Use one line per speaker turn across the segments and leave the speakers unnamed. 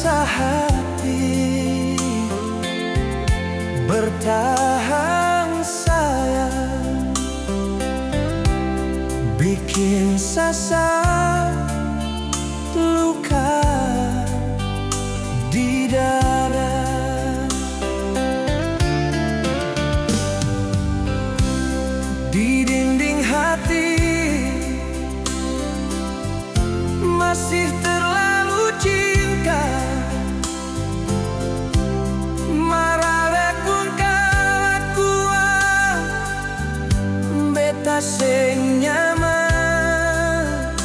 rasa hati. Bertahan sayang, bikin sasar luka di dada. Di dinding hati masih terlalu cinta. Marale kun kalakuan beta sing nyaman.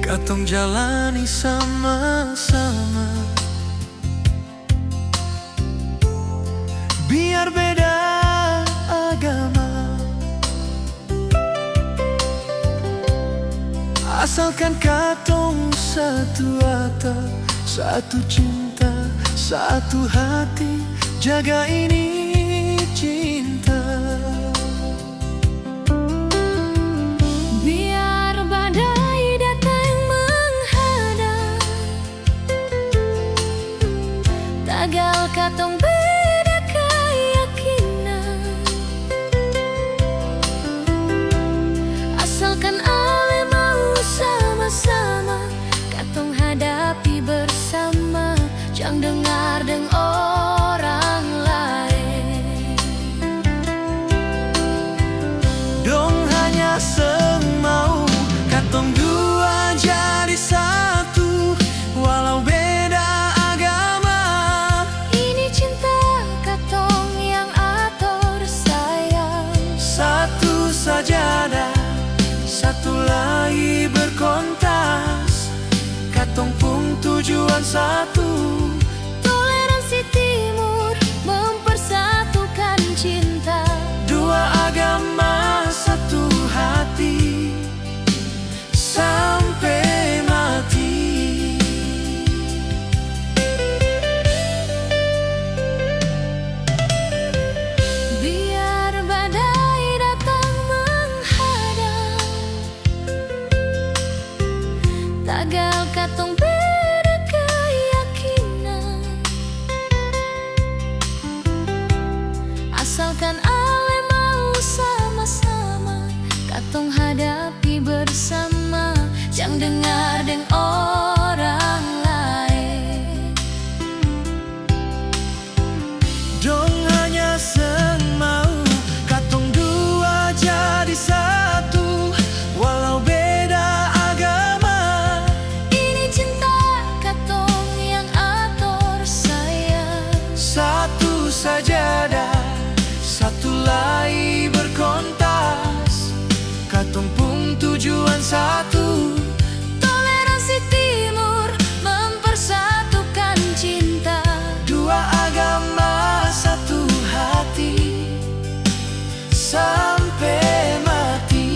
katong jalani sama-sama. Biar beda agama, asalkan katong satu atap, satu cinta, satu hati, jaga ini cinta.
Biar badai datang menghadang, tagal katong beda keyakinan, asalkan ale mau sama-sama, katong hadapi bersama, jangan dengar deng orang lain.
Dong hanya semau katong dua jadi satu, walau beda agama.
Ini cinta katong yang ator sayang,
Satu sajadah, satu lagi berkontas, katong pun tujuan satu.
toleransi timur mempersatukan cinta.
Dua agama, satu hati, sampai mati.
Biar badai datang menghadang, tagal katong beda keyakinan, asalkan ale mau sama-sama, katong hadapi bersama, jangan dengar deng orang lain.
Dong hanya semau katong dua jadi satu, walau beda agama.
Ini cinta katong yang ator sayang,
Satu sajadah, satu lagi berkontas, katong pun tujuan satu.
toleransi timur mempersatukan cinta.
Dua agama, satu hati, sampai mati.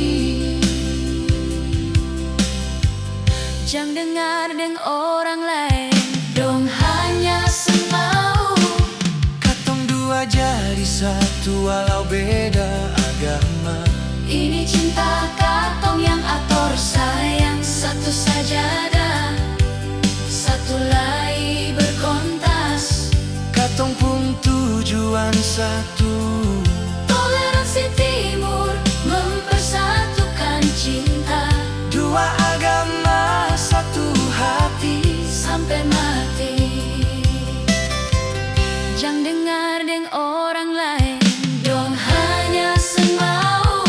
Jangan dengar deng orang lain, dong hanya semau,
Katong dua jadi satu, walau beda agama.
ini cinta katong yang ator sayang. Satu sajadah, satu lagi berkontas,
Katong pun tujuan satu.
toleransi timur mempersatukan cinta.
Dua agama, satu hati,
Sampai mati. Jangan dengar deng orang lain, dong hanya semau,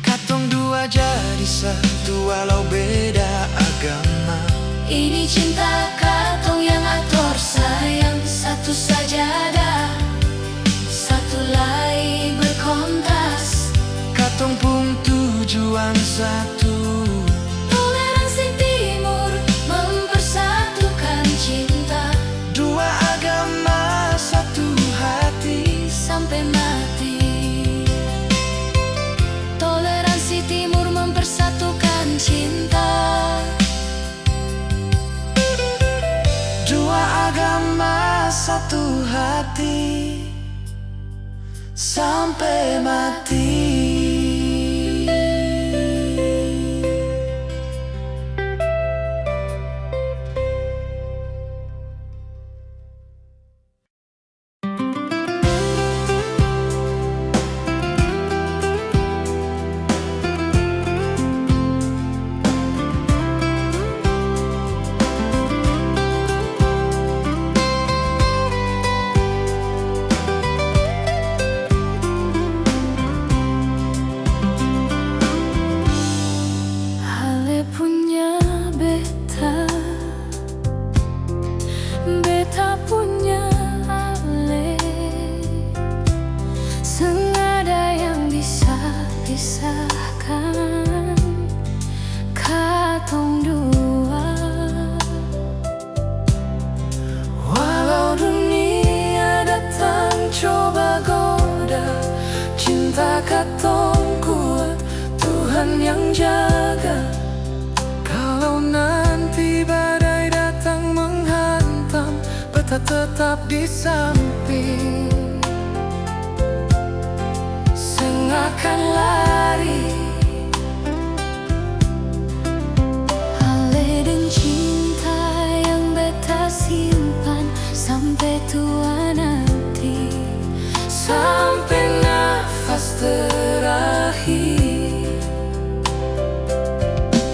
katong dua jadi satu, walau beda agama.
ini cinta katong yang ator sayang. Satu sajadah, satu lagi berkontas,
Katong pun tujuan satu.
toleransi timur mempersatukan cinta.
Dua agama, satu hati,
Sampai mati. Toleransi timur mempersatukan cinta.
dua agama, satu hati, sampai mati. katong kuat, Tuhan yang jaga. Kalau nanti badai datang menghantam, Beta tetap di samping. Seng akan lari.
Ale dan cinta yang beta simpan sampai tua nanti,
Sampai nafas terakhir.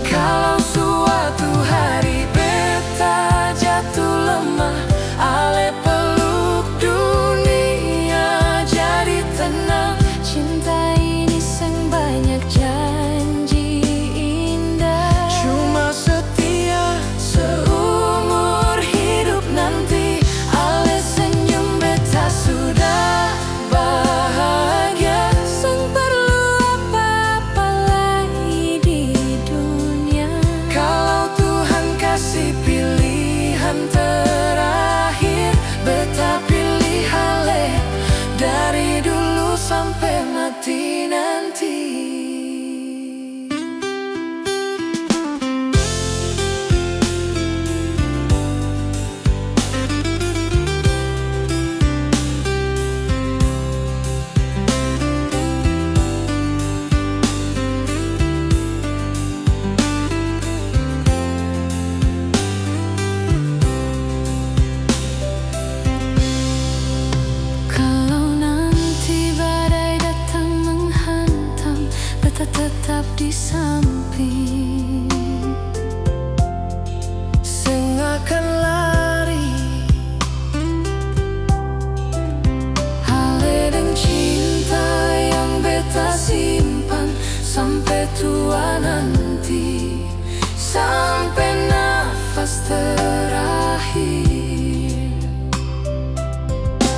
Kalau suatu hari beta jatuh lemah, ale peluk dunia jadi tenang.
cinta ini sang banyak janji indah.
Cuma setia seumur hidup nanti. Ale senyum beta sudah bahagia.
Sang perlu apa-apa lagi di dunia.
Kalau Tuhan kasih pilihan terakhir, beta pilih ale dari dulu sampai mati nanti.
Kalau nanti badai datang menghantam, beta tetap di samping.
Seng akan lari. Ale dan cinta yang beta simpan sampai tua nanti, sampai nafas terakhir.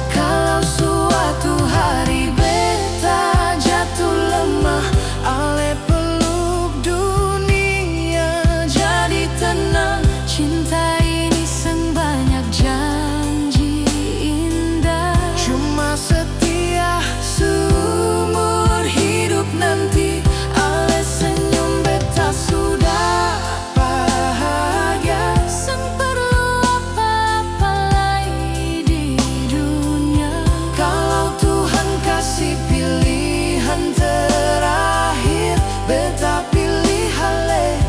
Kalau suatu hari beta jatuh lemah, ale peluk dunia jadi tenang.
Cinta ini sang banyak janji indah.
Cuma setia seumur hidup nanti. Ale senyum beta sudah bahagia.
Sang perlu apa-apa lagi di dunia.
Kalau Tuhan kasih pilihan terakhir, beta pilih ale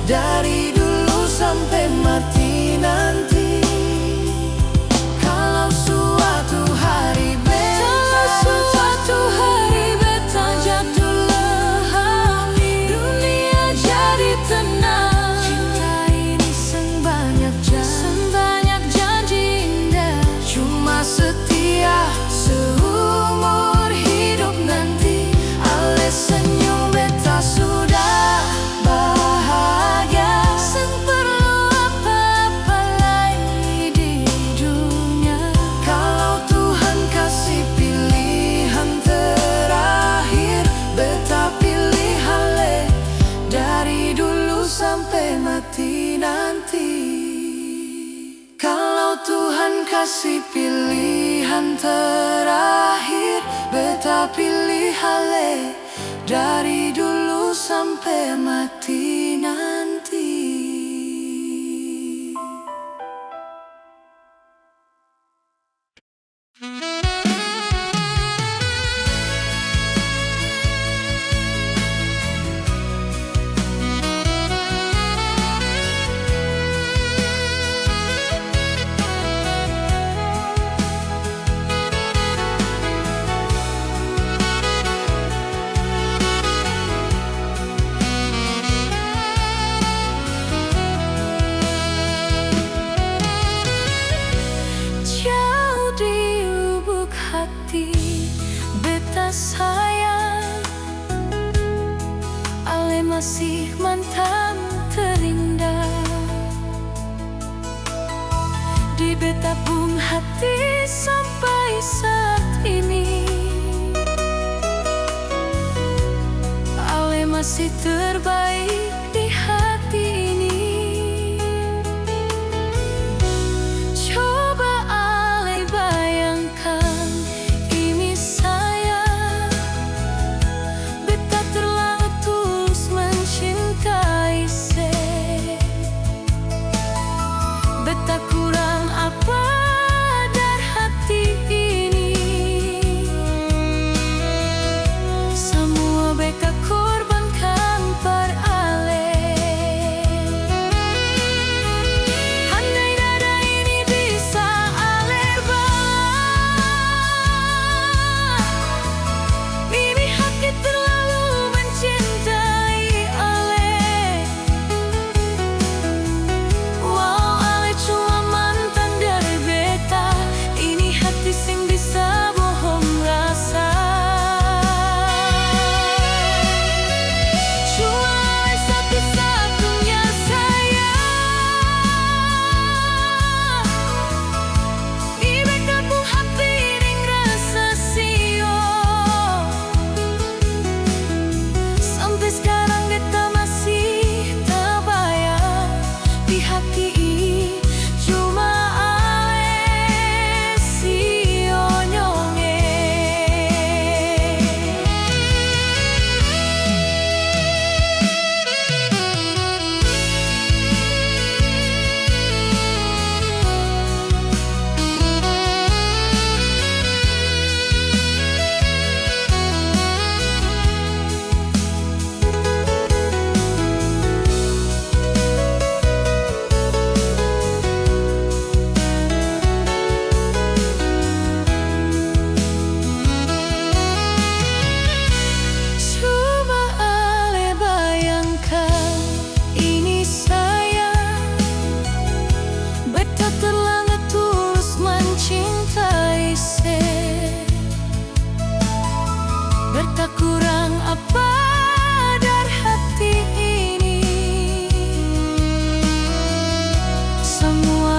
dari dulu sampai mati nanti. Kalau suatu hari beta jatuh lemah, dunia jadi tenang.
Cinta ini sang banyak janji indah.
Cuma setia seumur hidup nanti. Ale senyum beta sudah bahagia.
Sang perlu apa-apa lagi di dunia.
Kalau Tuhan kasih pilihan terakhir, beta pilih ale dari dulu sampai mati nanti. Kalau Tuhan kasih pilihan terakhir, beta pilih ale dari dulu sampai mati nanti.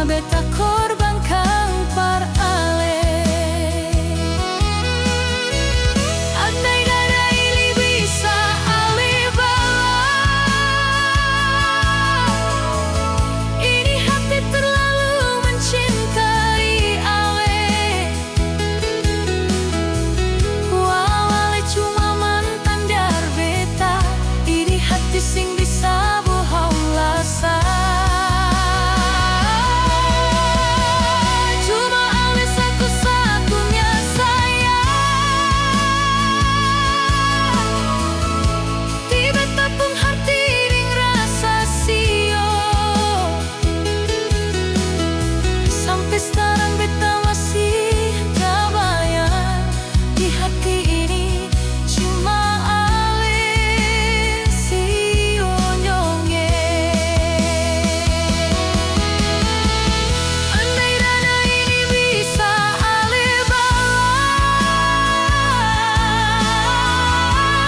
beta korbankan par ale. Andai dada ini bisa ale bala, ini hati terlalu mencintai ale. Wow, ale cuma mantan dar beta, ini hati sing bisa bohong lasa. Cuma ale satu-satunya sayang, di beta pun hati ding rasa sio. Sampai sekarang beta masih tak bayar, di hati ini cuma ale sio nyonge. Andai dada ini bisa ale bala,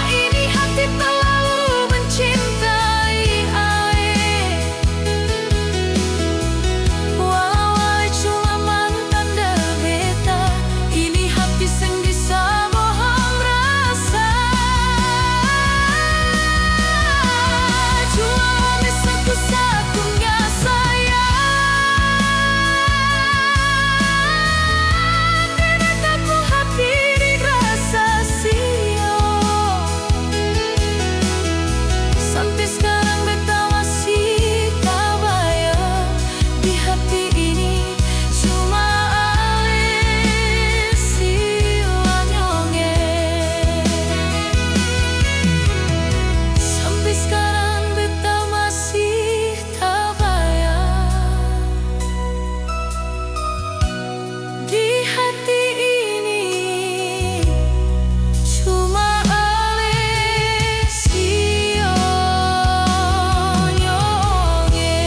ini hati terlalu mencintai ale. Wow, ale cuma mantan dar beta, ini hati sing bisa bohong rasa. Cuma ale satu-satunya sayang, di beta pun hati ding rasa sio. Sampai sekarang beta masih tak bayar, di hati ini cuma ale sio nyonge. Sampai sekarang beta masih tak bayar, di hati ini cuma ale sio nyonge.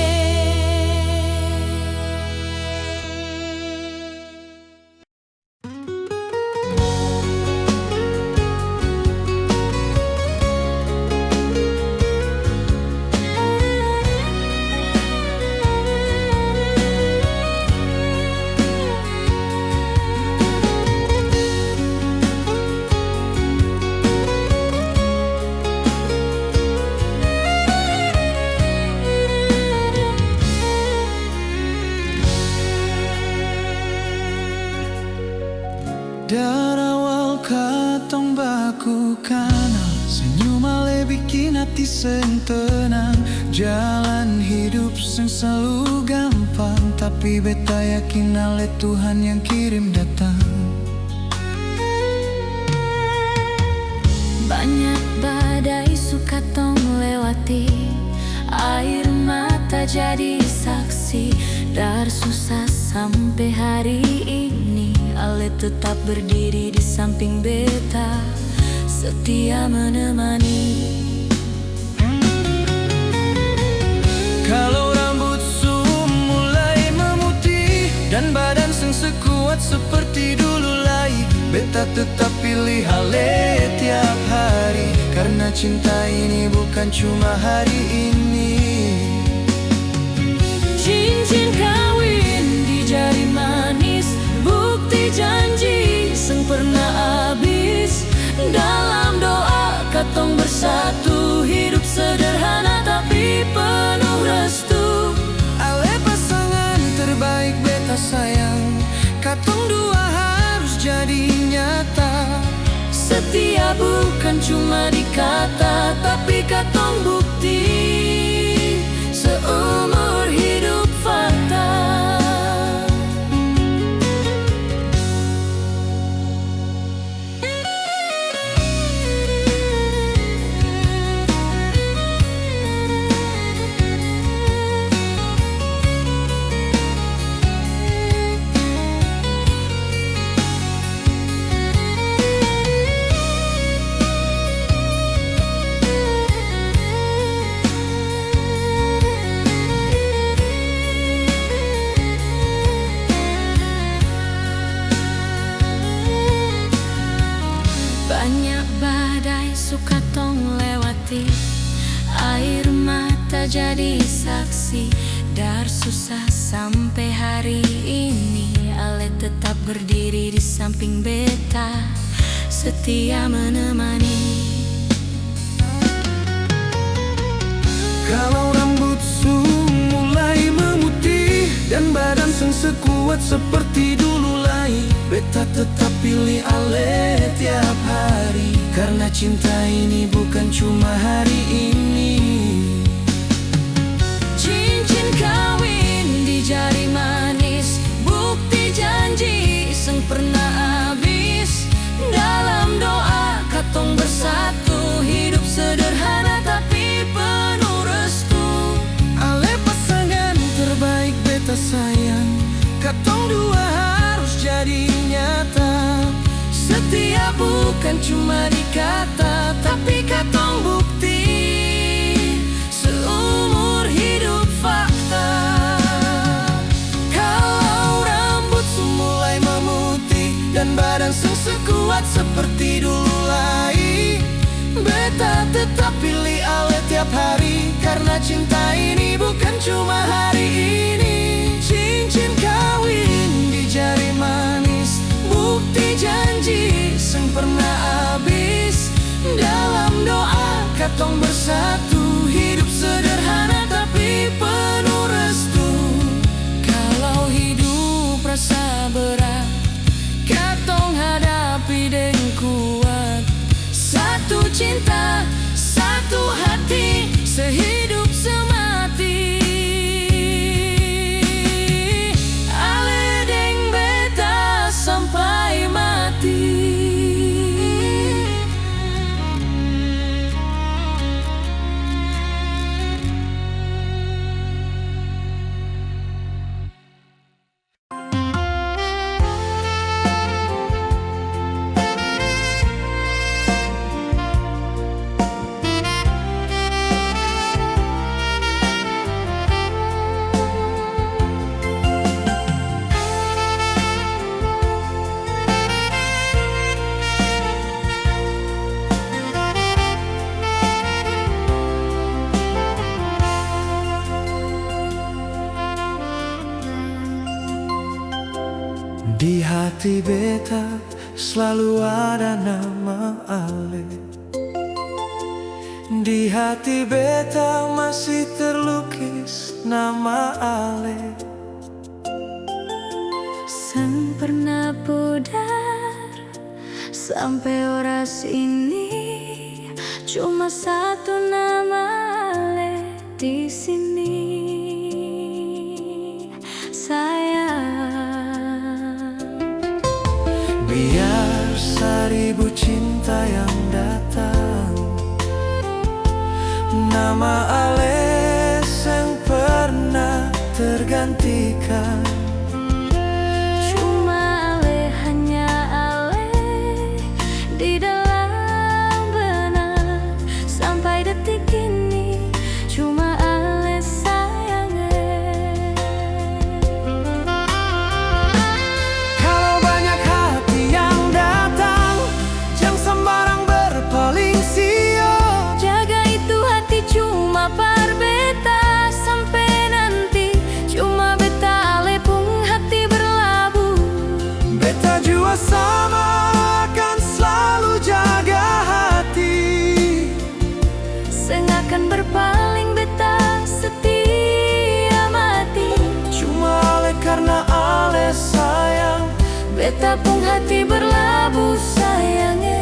Dari awal katong baku kanal, senyum ale bikin hati seng tenang. Jalan hidup seng selalu gampang, tapi beta yakin ale Tuhan yang kirim datang.
Banyak badai suka tong lewati, air mata jadi saksi. Dari susah sampai hari ini, ale tetap berdiri di samping beta, setia menemani.
Kalau rambut mulai memutih dan badan seng sekuat seperti dulu lagi, beta tetap pilih ale tiap hari, karena cinta ini bukan cuma hari ini.
Cincin kawin di jari manis, bukti janji seng pernah habis. Dalam doa katong bersatu, hidup sederhana tapi penuh restu.
Ale pasangan terbaik beta sayang, katong dua harus jadi nyata.
Setia bukan cuma di kata, tapi katong bukti seumur hidup fakta. Air mata jadi saksi, sadar susah sampai hari ini Ale tetap berdiri di samping beta, setia menemani.
Kalau rambutmu mulai memutih dan badan sekuat seperti dulu lagi, beta tetap pilih Ale tiap hari, karena cinta ini bukan cuma hari ini.
Cincin kawin di jari manis, bukti janji seng pernah habis. Dalam doa katong bersatu, hidup sederhana tapi penuh restu.
Ale pasangan terbaik beta sayang, katong dua harus jadi nyata. Setia bukan cuma di kata, tapi katong bukti seumur hidup fakta. Kalau rambut mulai memutih dan badan sekuat seperti dulu lagi, beta tetap pilih Ale tiap hari, karena cinta ini bukan cuma hari ini. Cincin kawin di jari manis, bukti janji seng pernah habis. Dalam doa katong bersatu, hidup sederhana tapi penuh restu.
Kalau hidup rasa berat, katong hadapi dengan kuat. Satu cinta, satu hati, sehidup semati. Ale deng beta sampai mati.
Di hati beta selalu ada nama Ale. Di hati beta masih terlukis nama Ale.
Sen pernah pudar sampai oras ini, cuma satu nama Ale di sini.
Biar seribu cinta yang datang, nama Ale yang pernah tergantikan.
Cuma Ale, hanya Ale di dalam benak. Sampai detik ini cuma Ale sayangnya.
Kalau banyak hati yang datang, jangan sembarang berpaling sio.
Jaga itu hati cuma par beta, sampai nanti cuma beta Ale pun hati berlabuh.
Beta jua sama akan selalu jaga hati,
Seng akan berpaling beta setia mati.
cuma Ale karena Ale sayang.
Beta pun hati berlabuh sayangnya.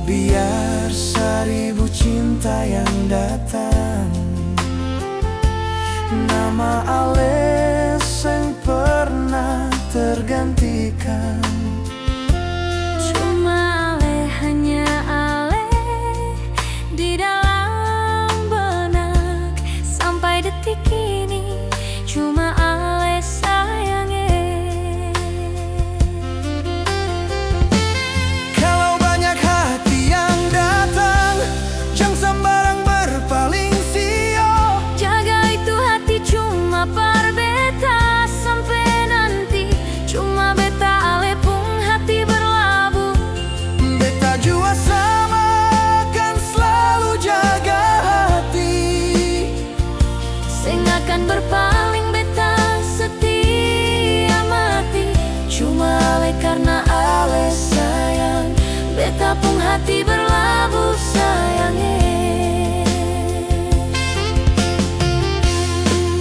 Biar seribu cinta yang datang, nama Ale yang pernah tergantikan.
Cuma Ale, hanya Ale di dalam benak. sayange.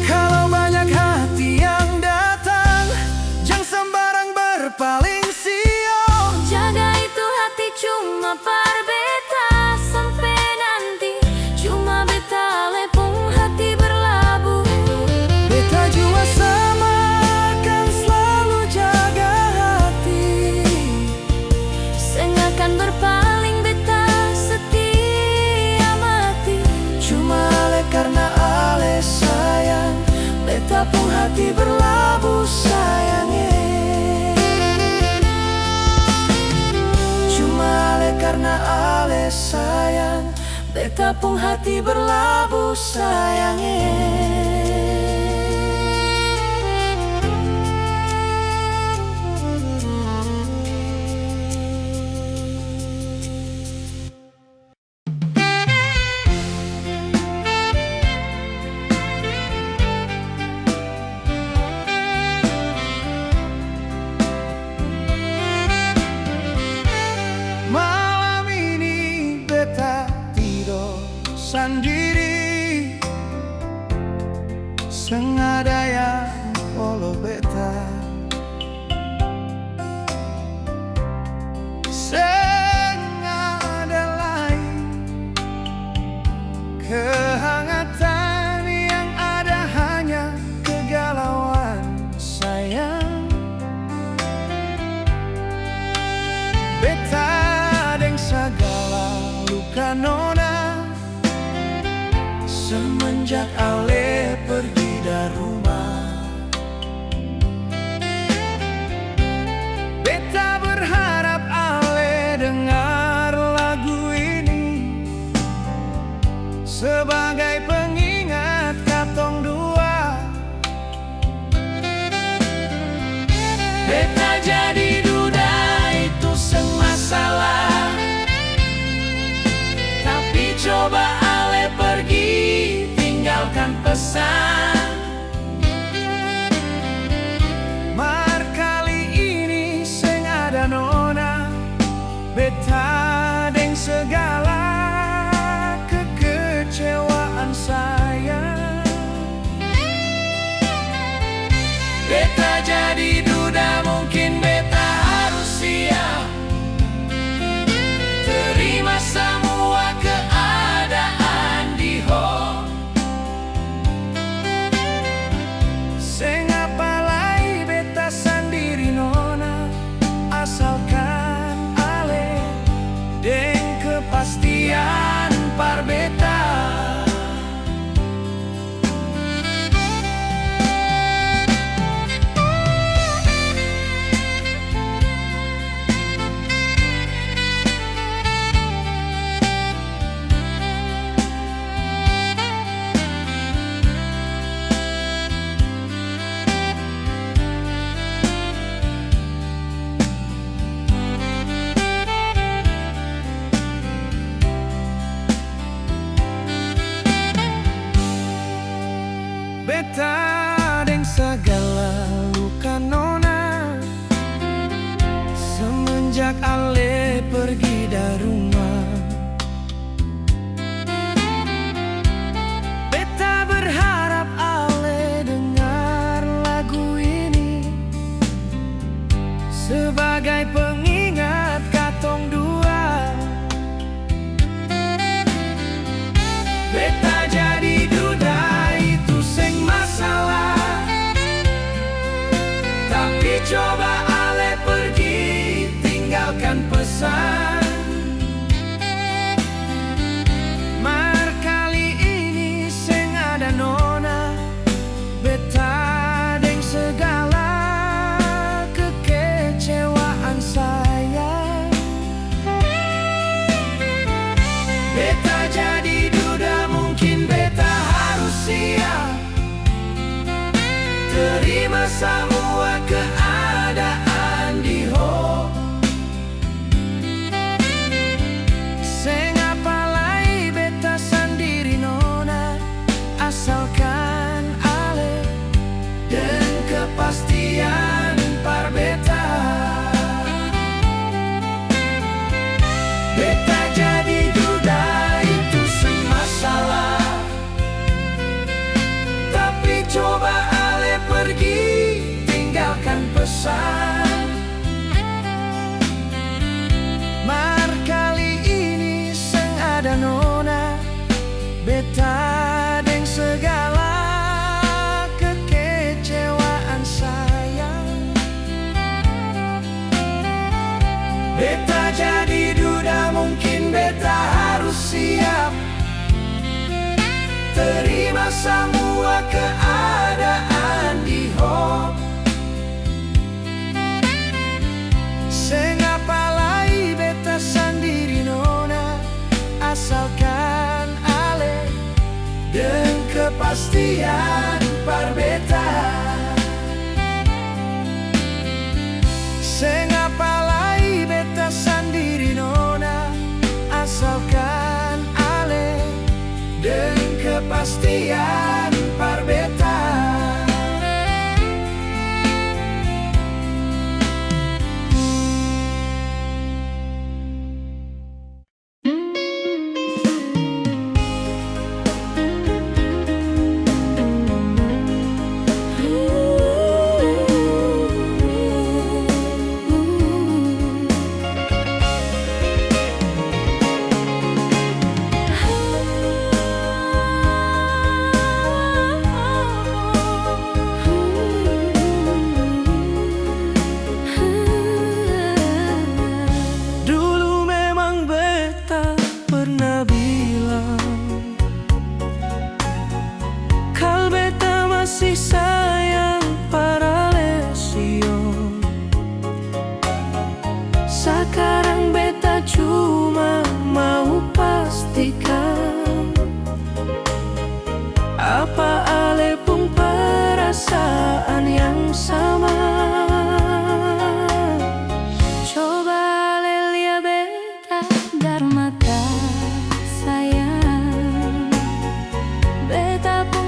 Kalau banyak hati yang datang, jangan sembarang berpaling sio.
Jaga itu hati cuma par beta, sampai nanti cuma beta lepung hati berlabuh.
Beta jua sama akan selalu jaga hati,
Seng akan berpaling beta setia mati.
cuma ale karena ale sayang, beta pun hati berlabuh sayange. Cuma ale karena ale sayang, beta pun hati berlabuh sayange. Malam ini beta tidur sendiri, sengaja yang follow beta. Sengaja lain kehangatan, yang ada hanya kegalauan sayang. Beta deng segala luka nona, semenjak ale pergi dari rumah. Beta berharap ale dengar lagu ini sebagai pengingat katong dua. Beta jadi duda itu seng masalah, tapi coba ale pergi tinggalkan pesan. Mar kali ini seng ada nona, beta deng segala kekecewaan saya. Beta jadi duda, mungkin beta harus siap terima semua keadaan di home. Seng apalai beta sendiri nona, asalkan ale deng kepastian par beta. Beta deng segala luka nona, semenjak ale pergi dari rumah. Beta berharap ale dengar lagu ini sebagai pengingat katong dua. Beta jadi duda itu seng masalah, bosan. Mar kali ini seng ada nona, beta deng segala kekecewaan sayang. Beta jadi duda, mungkin beta harus siap terima semua keadaan di hop. Sengapa lai beta sendiri nona, asalkan ale dan kepastian par beta. Sengapa lai beta sendiri nona, asalkan ale dan kepastian par beta. Masih sayang para lesio. Sekarang beta cuma mau pastikan apa ale pun perasaan yang sama. Coba ale lihat beta dari mata sayang. Beta pun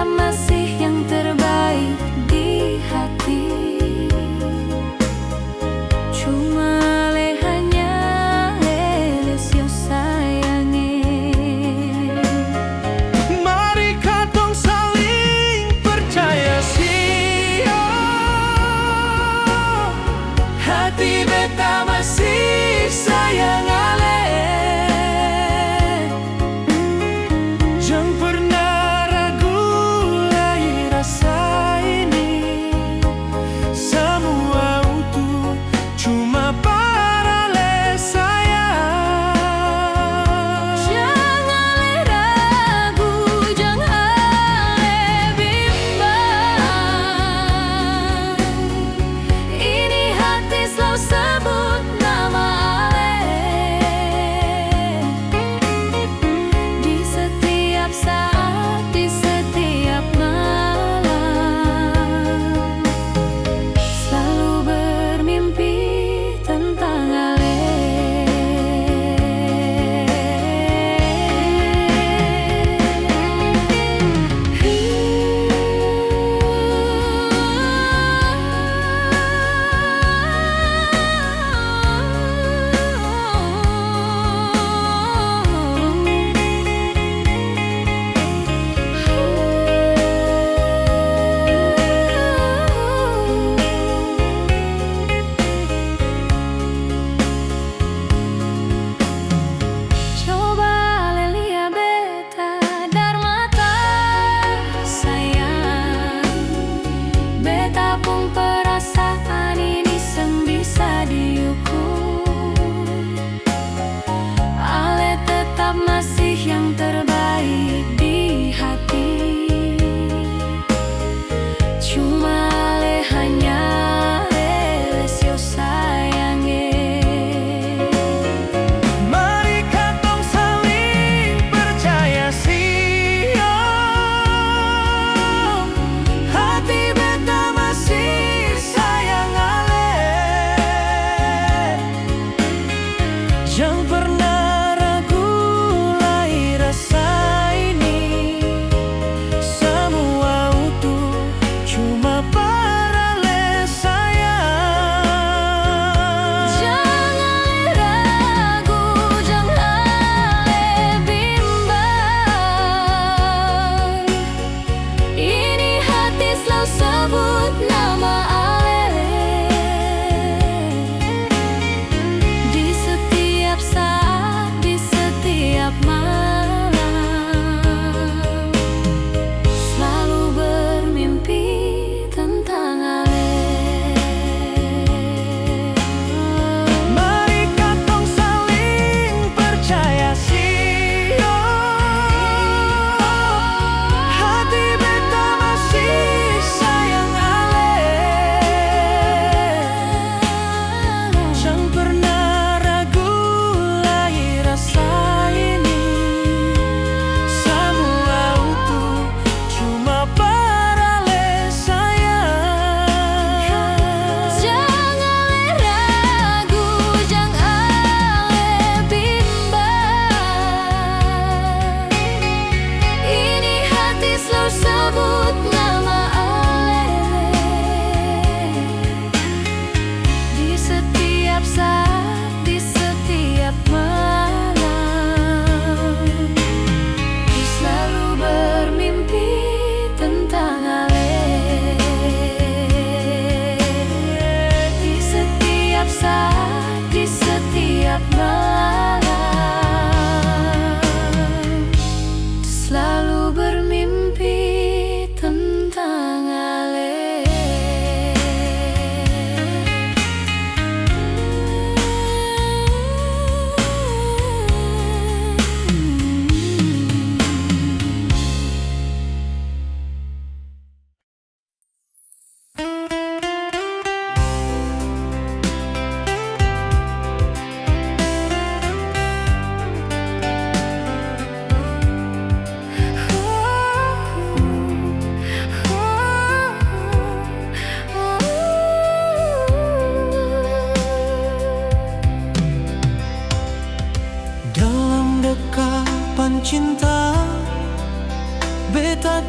masih yang terbaik di hati. Cuma le hanya lesio sayangnya. Mari katong saling percaya sio. Hati beta masih sayang ale. Jangan pernah sebut nama ale.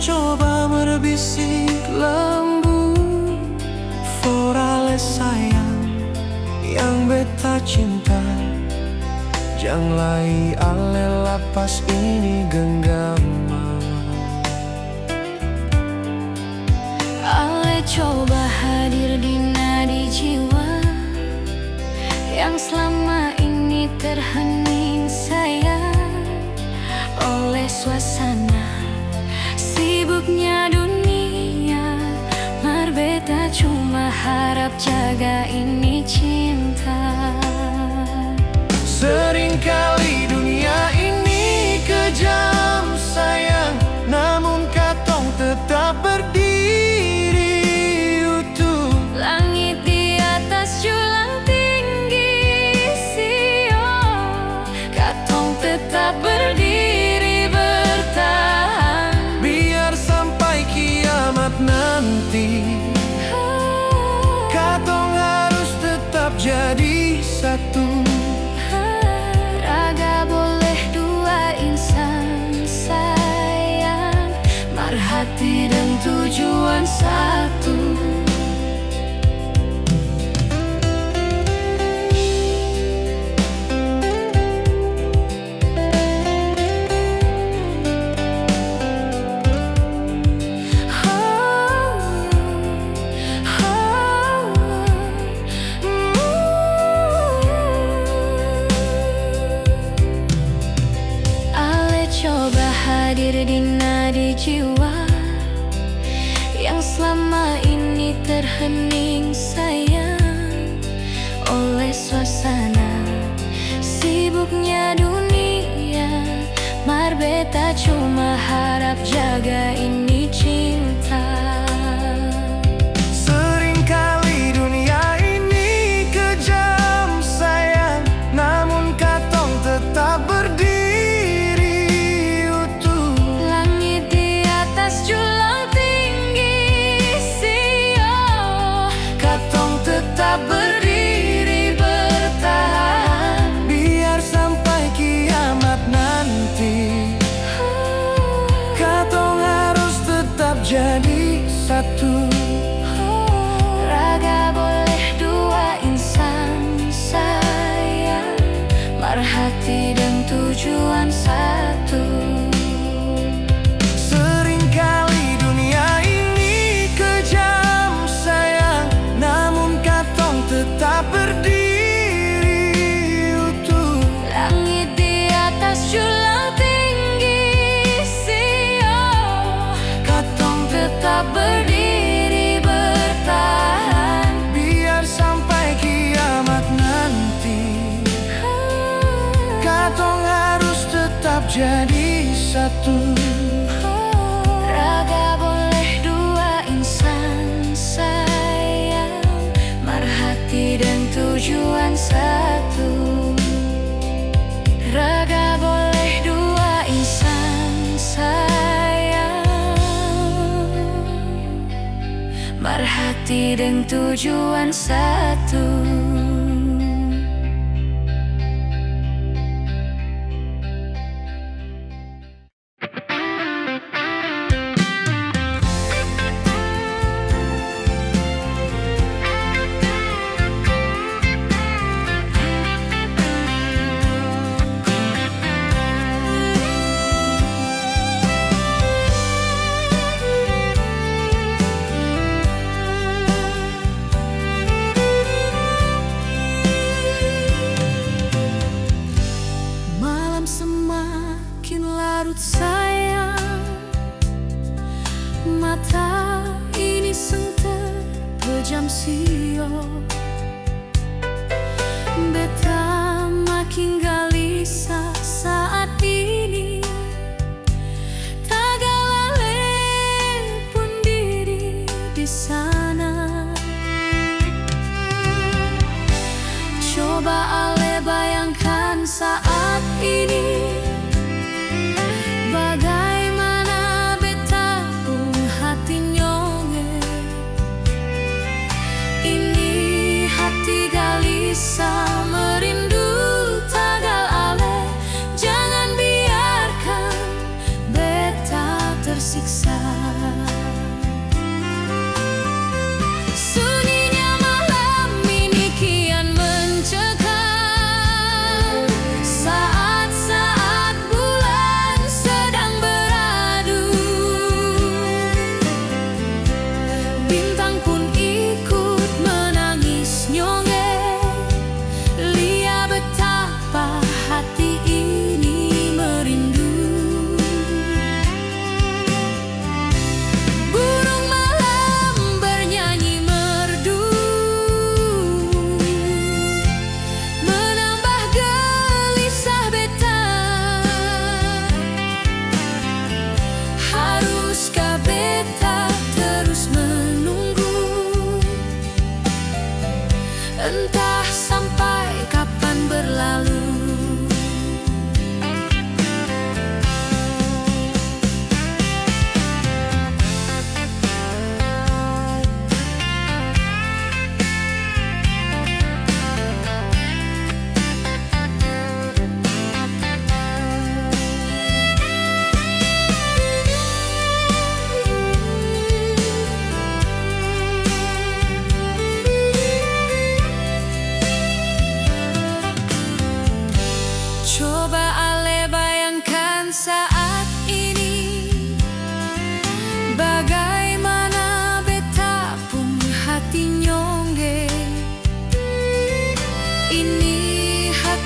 coba berbisik lembut, forale sayang yang beta cinta. Janglai ale lapas ini genggaman.
Ale coba hadir di nadi jiwa yang selama ini terhening sayang oleh suasana sibuknya dunia. Mar beta cuma harap jaga ini cinta.
Seringkali dunia ini kejam sayang, namun katong tetap berdiri utuh.
Langit di atas julang tinggi sio, katong tetap berdiri bertahan.
Biar sampai kiamat nanti, katong harus tetap jadi satu.
Raga boleh dua insan sayang, mar hati dan tujuan satu. Coba hadir di nadi jiwa yang selama ini terhening sayang oleh suasana sibuknya dunia. Mar beta cuma harap jaga ini cinta.
Seringkali dunia ini kejam sayang, namun katong tetap berdiri. Berdiri bertahan, biar sampai kiamat nanti, katong harus tetap jadi satu.
Raga boleh dua insan sayang, mar hati dan tujuan satu.
Seringkali dunia ini kejam sayang, namun tetap berdiri utuh.
Langit di atas julang tinggi sio, katong tetap berdiri bertahan.
Biar sampai kiamat nanti, katong harus tetap jadi satu.
Raga boleh dua insan sayang, mar hati dan tujuan satu. Raga boleh dua insan sayang, mar hati dan tujuan satu. Sayang, mata ini seng terpejam sio. Beta makin gelisah saat ini, tagalale pun diri di sana. Coba ale bayangkan saat ini, bagaimana beta pun hati nyonge. Ini hati gelisah merindu tagal ale. Jangan biarkan beta tersiksa.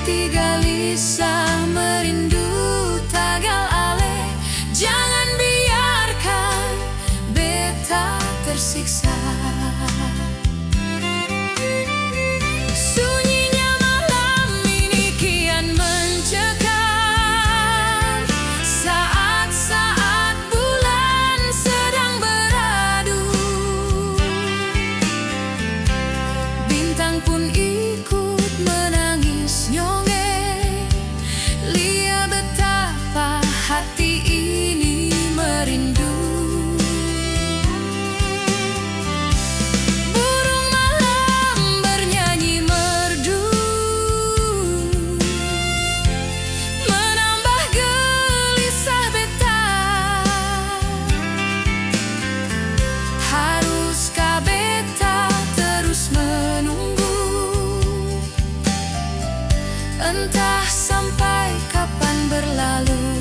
hati gelisah merindu tagal ale. Jangan biarkan beta tersiksa. Sunyinya malam ini kian mencekam, saat-saat bulan sedang beradu. Bintang pun ikut menangis nyongeng, lihat betapa hati ini merindu. Burung malam bernyanyi merdu, menambah gelisah beta. Haruskah beta terus menunggu? Entah sampai kapan berlalu.